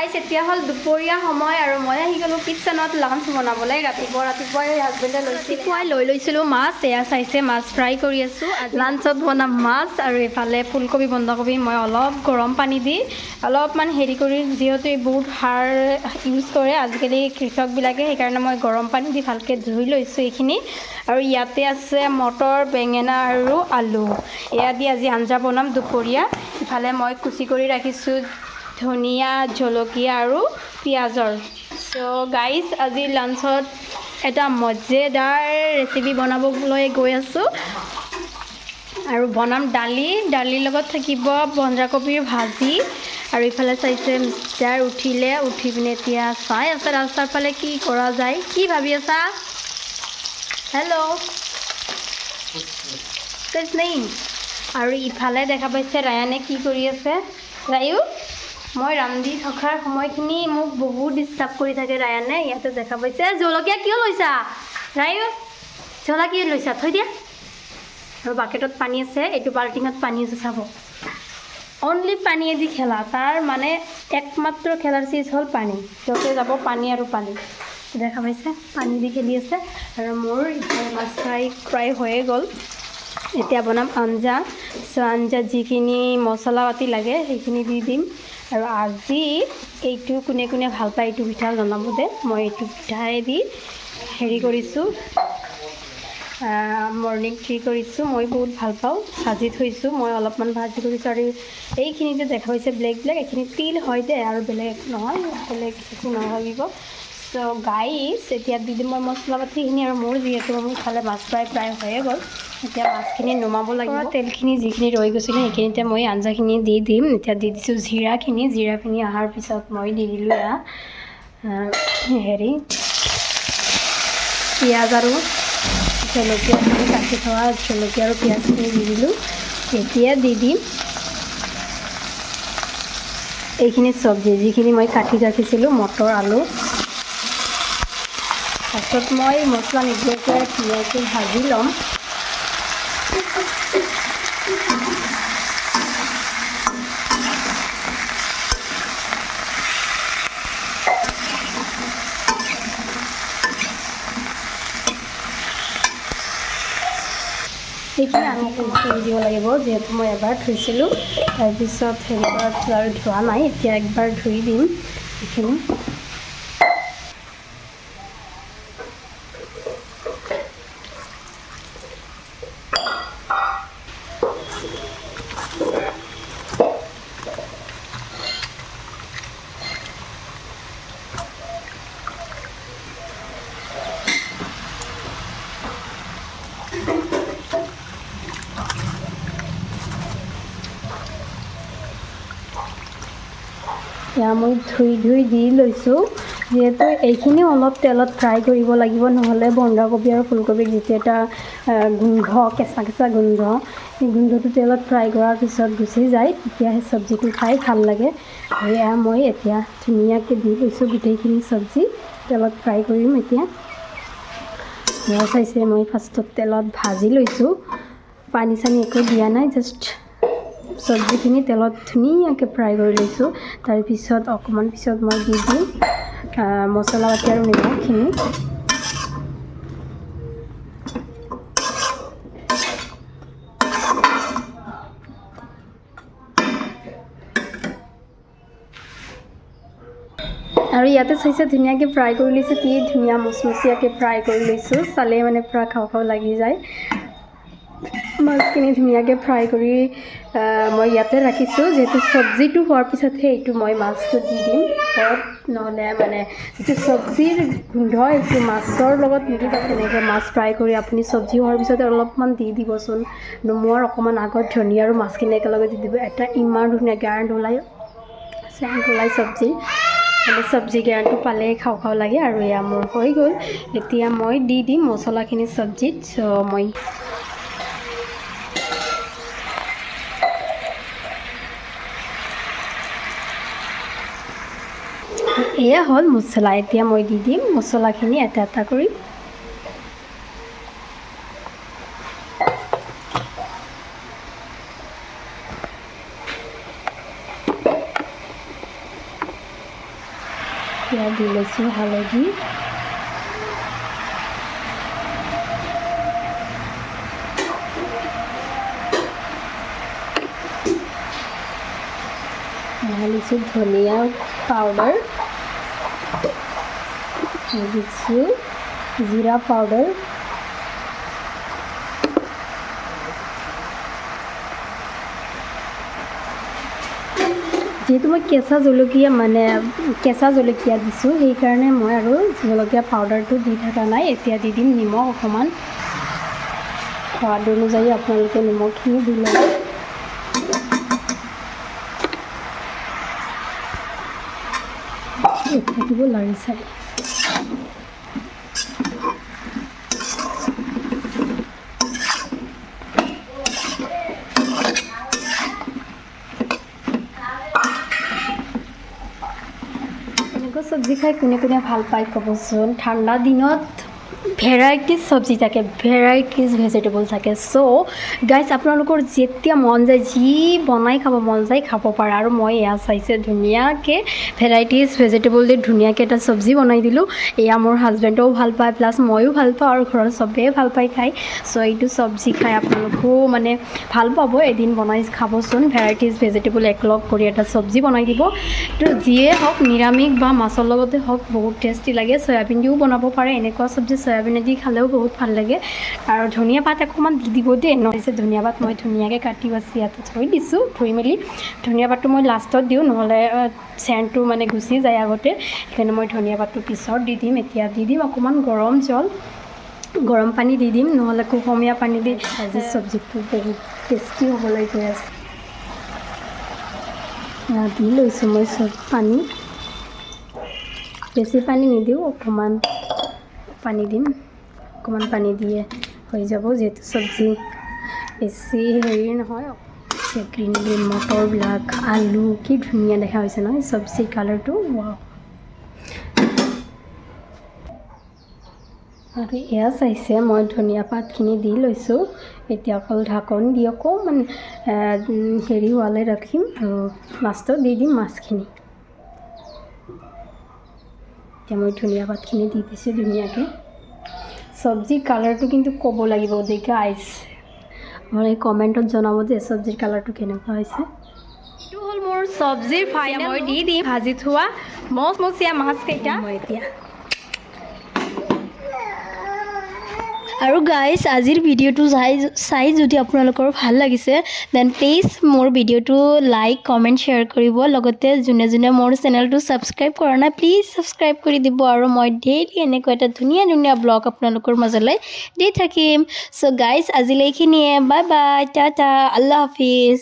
গাইছ এতিয়া হ'ল দুপৰীয়া সময় আৰু মই আহি গ'লোঁ কিটচেনত লাঞ্চ বনাবলৈ। ৰাতিপুৱাই হাজবেণ্ডে লৈ লৈছিলোঁ মাছ। এয়া চাইছে মাছ ফ্ৰাই কৰি আছোঁ। লাঞ্চত বনাম মাছ আৰু এইফালে ফুলকবি বন্ধাকবি মই অলপ গৰম পানী দি অলপমান হেৰি কৰি, যিহেতু এই বহুত সাৰ ইউজ কৰে আজিকালি কৃষকবিলাকে, সেইকাৰণে মই গৰম পানী দি ভালকৈ ধুই লৈছোঁ এইখিনি। আৰু ইয়াতে আছে মটৰ, বেঙেনা আৰু আলু। এয়া দি আজি আঞ্জা বনাম দুপৰীয়া। ইফালে মই কুচি কৰি ৰাখিছোঁ ধনিয়া, জলকীয়া আৰু পিঁয়াজৰ। চ' গাইজ আজি লাঞ্চত এটা মজেদাৰ ৰেচিপি বনাবলৈ গৈ আছোঁ আৰু বনাম দালিৰ লগত থাকিব বন্ধাকবিৰ ভাজি। আৰু ইফালে চাইছে মিষ্টাৰ উঠি পিনে এতিয়া চাই আছে ৰাস্তাৰ ফালে কি কৰা যায়। কি ভাবি আছা? হেল্ল' নেই। আৰু ইফালে দেখা পাইছে ৰায়ানে কি কৰি আছে। ৰায়ু, মই ৰান্ধি থকাৰ সময়খিনি মোক বহুত ডিষ্টাৰ্ব কৰি থাকে ৰায়ানে। ইয়াতে দেখা পাইছে। জলকীয়া কিয় লৈছা ৰায়ু? জলকীয়া লৈছা, থৈ দিয়া। আৰু বাকেটত পানী আছে, এইটো বাল্টিঙত পানী আছে, চাব। অনলি পানীয়েদি খেলা, তাৰ মানে একমাত্ৰ খেলাৰ চিজ হ'ল পানী। য'তে যাব পানী আৰু পানী। দেখা পাইছে পানী দি খেলি আছে। আৰু মোৰ মাছ ফ্ৰাই হৈয়ে গ'ল। এতিয়া বনাম আঞ্জা। চ' আঞ্জাত যিখিনি মছলা পাতি লাগে সেইখিনি দি দিম। আৰু আজি এইটো কোনে কোনে ভাল পায় এইটো পিঠা জনাব দে। মই এইটো পিঠাই দি হেৰি কৰিছোঁ, মৰ্ণিং কি কৰিছোঁ, মই বহুত ভাল পাওঁ। ভাজি থৈছোঁ, মই অলপমান ভাজি কৰিছোঁ। আৰু এইখিনি যে দেখা পাইছে ব্লেক এইখিনি তিল হয় দে, আৰু বেলেগ একো নহয়, বেলেগ একো নাভাবিব। চ' গাইছ এতিয়া দি দিম মই মছলা পাতিখিনি। আৰু মোৰ যিহেতু ইফালে মাছ প্ৰায় হৈয়ে গ'ল, এতিয়া মাছখিনি নমাব লাগিব। তেলখিনি যিখিনি ৰৈ গৈছিলে সেইখিনিতে মই আঞ্জাখিনি দি দিম। এতিয়া দি দিছোঁ জিৰাখিনি অহাৰ পিছত মই দি দিলোঁ হেৰি পিঁয়াজ আৰু জলকীয়াখিনি কাটি থোৱা জলকীয়া আৰু পিঁয়াজখিনি দি দিলোঁ। এতিয়া দি দিম এইখিনি চব্জি যিখিনি মই কাটি ৰাখিছিলোঁ, মটৰ, আলু। তাৰপিছত মই মছলা নিদিয়াকৈ ধুনীয়াকৈ ভাজি ল'ম। সেইখিনি আমি ধুই দিব লাগিব, যিহেতু মই এবাৰ ধুইছিলোঁ। তাৰপিছত হেৰি কৰাত আৰু ধোৱা নাই, এতিয়া একবাৰ ধুই দিম এইখিনি। এতিয়া মই ধুই দি লৈছোঁ, যিহেতু এইখিনিও অলপ তেলত ফ্ৰাই কৰিব লাগিব, নহ'লে বন্ধাকবি আৰু ফুলকবিৰ যিটো এটা গোন্ধ, কেঁচা গোন্ধ, সেই গোন্ধটো তেলত ফ্ৰাই কৰাৰ পিছত গুচি যায়, তেতিয়া সেই চব্জিটো খাই ভাল লাগে। এয়া মই এতিয়া ধুনীয়াকৈ দি লৈছোঁ গোটেইখিনি চব্জি, তেলত ফ্ৰাই কৰিম এতিয়া। এয়া চাইছে মই ফাৰ্ষ্টত তেলত ভাজি লৈছোঁ, পানী চানী একো দিয়া নাই, জাষ্ট চব্জিখিনি তেলত ধুনীয়াকৈ ফ্ৰাই কৰি লৈছোঁ। তাৰপিছত অকণমান পিছত মই দি দিম মছলা পাতি আৰু নিমখখিনি। আৰু ইয়াতে চাইছে ধুনীয়াকৈ ফ্ৰাই কৰি লৈছোঁ, কি ধুনীয়া মচমচীয়াকৈ ফ্ৰাই কৰি লৈছোঁ, চালেই মানে পূৰা খাওঁ লাগি যায়। মাছখিনি ধুনীয়াকৈ ফ্ৰাই কৰি মই ইয়াতে ৰাখিছোঁ, যিহেতু চব্জিটো হোৱাৰ পিছতহে এইটো মই মাছটো দি দিম ওপৰত, নহ'লে মানে যিটো চব্জিৰ গোন্ধ এইটো মাছৰ লগত মিলি যাব। তেনেকৈ মাছ ফ্ৰাই কৰি আপুনি চব্জি হোৱাৰ পিছতে অলপমান দি দিবচোন, নমোৱাৰ অকণমান আগত ধনিয়া আৰু মাছখিনি একেলগে দি দিব। এটা ইমান ধুনীয়া চেণ্ট ওলাই চব্জি গেৰানটো পালে খাওঁ লাগে। আৰু এয়া মোৰ হৈ গ'ল। এতিয়া মই দি দিম মছলাখিনি চব্জিত। চ' মই এয়া হ'ল মছলা। এতিয়া মই দি দিম মছলাখিনি এটা এটা কৰি। এতিয়া দি লৈছোঁ হালধি, ঢালিছোঁ ধনিয়া পাউডাৰ, দিছোঁ জিৰা পাউডাৰ, যেহেতু মই কেঁচা জলকীয়া দিছোঁ সেইকাৰণে মই আৰু জলকীয়া পাউডাৰটো দি থকা নাই। এতিয়া দি দিম নিমখ অকণমান, সোৱাদ অনুযায়ী আপোনালোকে নিমখখিনি দি ল'ব। দিব লাৰি চাৰি চব্জি খাই কোনে কোনে ভাল পায় ক'বচোন। ঠাণ্ডা দিনত ভেৰাইটিজ চব্জি থাকে, ভেৰাইটিজ ভেজিটেবল থাকে। চ' গাইজ আপোনালোকৰ যেতিয়া মন যায় যি বনাই খাব মন যায় খাব পাৰে। আৰু মই এয়া চাইছে ধুনীয়াকৈ ভেৰাইটিজ ভেজিটেবল দি ধুনীয়াকৈ এটা চব্জি বনাই দিলোঁ। এয়া মোৰ হাজবেণ্ডেও ভাল পায়, প্লাছ ময়ো ভাল পাওঁ আৰু ঘৰৰ চবেই ভাল পায় খাই। চ' এইটো চব্জি খাই আপোনালোকেও মানে ভাল পাব। এদিন বনাই খাবচোন, ভেৰাইটিজ ভেজিটেবল একলগ কৰি এটা চব্জি বনাই দিব। তো যিয়ে হওক নিৰামিষ বা মাছৰ লগতে হওক বহুত টেষ্টি লাগে। চয়াবিন দিও বনাব পাৰে, এনেকুৱা চব্জি চয়াবিনেদি খালেও বহুত ভাল লাগে। আৰু ধনিয়া পাত অকণমান দি দিব দেই। নহৈছে ধনিয়া পাত মই ধুনীয়াকৈ কাটি বাছি ইয়াতে থৈ দিছোঁ, ধুই মেলি। ধনিয়া পাতটো মই লাষ্টত দিওঁ, নহ'লে চেণ্টটো মানে গুচি যায় আগতে, সেইকাৰণে মই ধনিয়া পাতটো পিছত দি দিম। এতিয়া দি দিম অকণমান গৰম পানী দি দিম, নহ'লে কুহুমীয়া পানী দি আজি চব্জিটো বহুত টেষ্টি হ'বলৈ গৈ আছে। দি লৈছোঁ মই চব পানী, বেছি পানী নিদিওঁ, অকণমান পানী দিম। অকণমান পানী দিয়ে হৈ যাব, যিহেতু চব্জি বেছি হেৰি নহয়। গ্ৰীণ মটৰবিলাক, আলু কি ধুনীয়া দেখা হৈছে নহয় চব্জিৰ কালাৰটো। ৱাও! আৰু এয়া চাইছে মই ধনিয়া পাতখিনি দি লৈছোঁ। এতিয়া অকল ঢাকন দি অকণমান হেৰি হোৱালৈ ৰাখিম আৰু লাষ্টত দি দিম মাছখিনি। এতিয়া মই ধনিয়া পাতখিনি দি দিছোঁ ধুনীয়াকৈ। চব্জিৰ কালাৰটো কিন্তু ক'ব লাগিব দেই গাইজ, মই কমেণ্টত জনাব যে চব্জিৰ কালাৰটো কেনেকুৱা হৈছে। এইটো হ'ল মোৰ চব্জিৰ ফাইনেল। মই দি দিম ভাজি থোৱা মচমচীয়া মাছকেইটা মই এতিয়া। আৰু গাইজ আজিৰ ভিডিঅ'টো চাই যদি আপোনালোকৰ ভাল লাগিছে দেন প্লিজ মোৰ ভিডিঅ'টো লাইক কমেণ্ট শ্বেয়াৰ কৰিব। লগতে যোনে যোনে মোৰ চেনেলটো ছাবস্ক্ৰাইব কৰা নাই প্লিজ ছাবস্ক্ৰাইব কৰি দিব। আৰু মই ডেইলি এনেকুৱা এটা ধুনীয়া ব্লগ আপোনালোকৰ মাজলৈ দি থাকিম। চ' গাইজ আজিলৈ এইখিনিয়ে, বাই বাই, টাটা, আল্লাহ হাফিজ।